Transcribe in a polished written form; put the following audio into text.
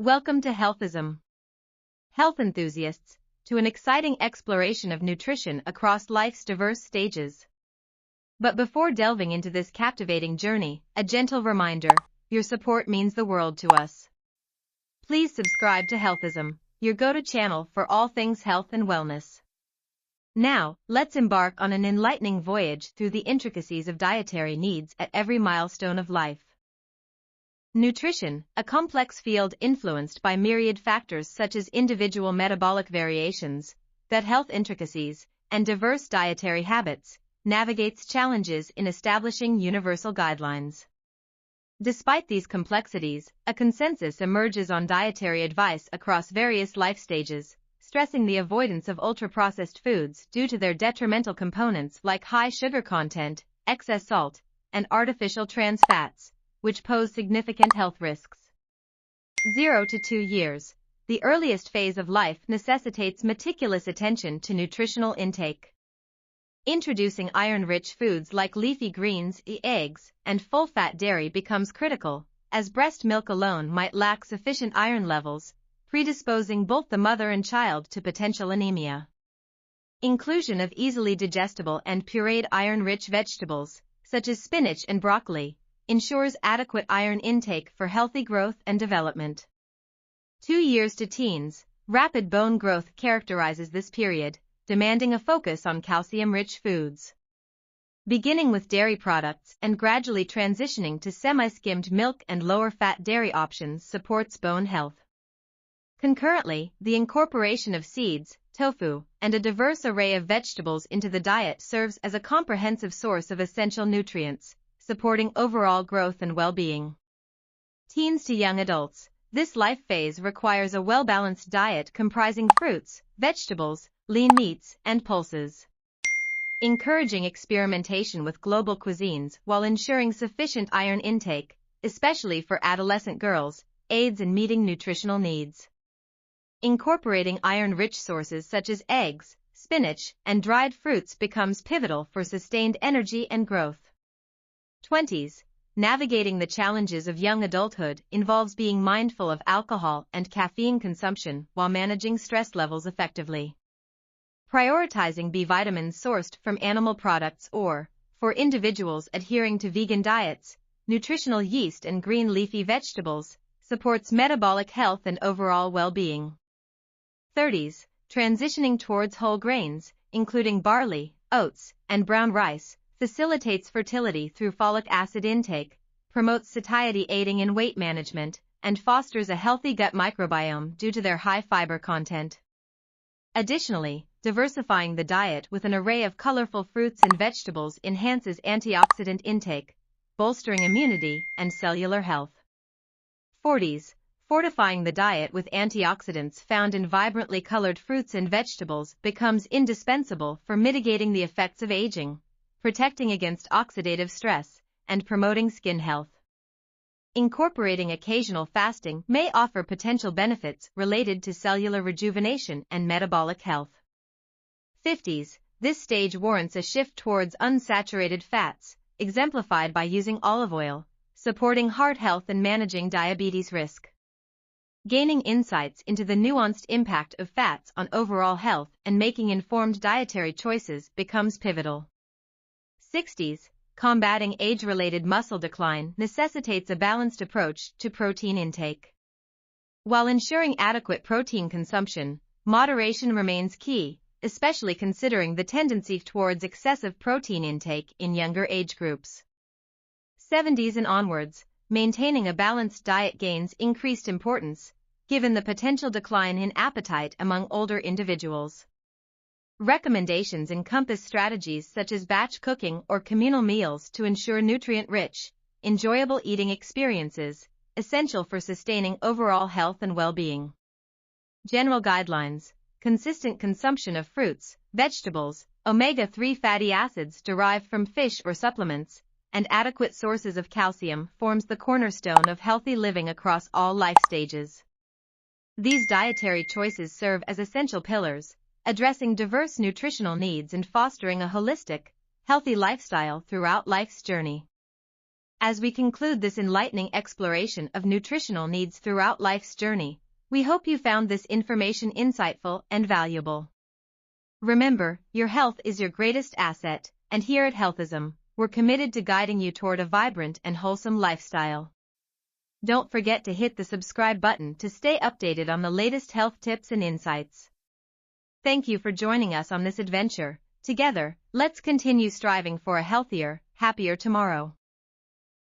Welcome to Healthism, health enthusiasts, to an exciting exploration of nutrition across life's diverse stages. But before delving into this captivating journey, a gentle reminder, your support means the world to us. Please subscribe to Healthism, your go-to channel for all things health and wellness. Now, let's embark on an enlightening voyage through the intricacies of dietary needs at every milestone of life. Nutrition, a complex field influenced by myriad factors such as individual metabolic variations, gut health intricacies, and diverse dietary habits, navigates challenges in establishing universal guidelines. Despite these complexities, a consensus emerges on dietary advice across various life stages, stressing the avoidance of ultra-processed foods due to their detrimental components like high sugar content, excess salt, and artificial trans fats, which pose significant health risks. 0 to 2 years, the earliest phase of life necessitates meticulous attention to nutritional intake. Introducing iron-rich foods like leafy greens, eggs, and full-fat dairy becomes critical, as breast milk alone might lack sufficient iron levels, predisposing both the mother and child to potential anemia. Inclusion of easily digestible and pureed iron-rich vegetables, such as spinach and broccoli, ensures adequate iron intake for healthy growth and development. 2 years to teens, rapid bone growth characterizes this period, demanding a focus on calcium-rich foods. Beginning with dairy products and gradually transitioning to semi-skimmed milk and lower-fat dairy options supports bone health. Concurrently, the incorporation of seeds, tofu, and a diverse array of vegetables into the diet serves as a comprehensive source of essential nutrients, supporting overall growth and well-being. Teens to young adults, this life phase requires a well-balanced diet comprising fruits, vegetables, lean meats, and pulses. Encouraging experimentation with global cuisines while ensuring sufficient iron intake, especially for adolescent girls, aids in meeting nutritional needs. Incorporating iron-rich sources such as eggs, spinach, and dried fruits becomes pivotal for sustained energy and growth. 20s, navigating the challenges of young adulthood involves being mindful of alcohol and caffeine consumption while managing stress levels effectively. Prioritizing B vitamins sourced from animal products or, for individuals adhering to vegan diets, nutritional yeast and green leafy vegetables, supports metabolic health and overall well-being. 30s, transitioning towards whole grains, including barley, oats, and brown rice, facilitates fertility through folic acid intake, promotes satiety aiding in weight management, and fosters a healthy gut microbiome due to their high fiber content. Additionally, diversifying the diet with an array of colorful fruits and vegetables enhances antioxidant intake, bolstering immunity and cellular health. 40s, fortifying the diet with antioxidants found in vibrantly colored fruits and vegetables becomes indispensable for mitigating the effects of aging, protecting against oxidative stress, and promoting skin health. Incorporating occasional fasting may offer potential benefits related to cellular rejuvenation and metabolic health. 50s, this stage warrants a shift towards unsaturated fats, exemplified by using olive oil, supporting heart health and managing diabetes risk. Gaining insights into the nuanced impact of fats on overall health and making informed dietary choices becomes pivotal. 60s, combating age-related muscle decline necessitates a balanced approach to protein intake. While ensuring adequate protein consumption, moderation remains key, especially considering the tendency towards excessive protein intake in younger age groups. 70s and onwards, maintaining a balanced diet gains increased importance, given the potential decline in appetite among older individuals. Recommendations encompass strategies such as batch cooking or communal meals to ensure nutrient-rich, enjoyable eating experiences, essential for sustaining overall health and well-being. General guidelines: consistent consumption of fruits, vegetables, omega-3 fatty acids derived from fish or supplements, and adequate sources of calcium forms the cornerstone of healthy living across all life stages. These dietary choices serve as essential pillars, addressing diverse nutritional needs and fostering a holistic, healthy lifestyle throughout life's journey. As we conclude this enlightening exploration of nutritional needs throughout life's journey, we hope you found this information insightful and valuable. Remember, your health is your greatest asset, and here at Healthism, we're committed to guiding you toward a vibrant and wholesome lifestyle. Don't forget to hit the subscribe button to stay updated on the latest health tips and insights. Thank you for joining us on this adventure. Together, let's continue striving for a healthier, happier tomorrow.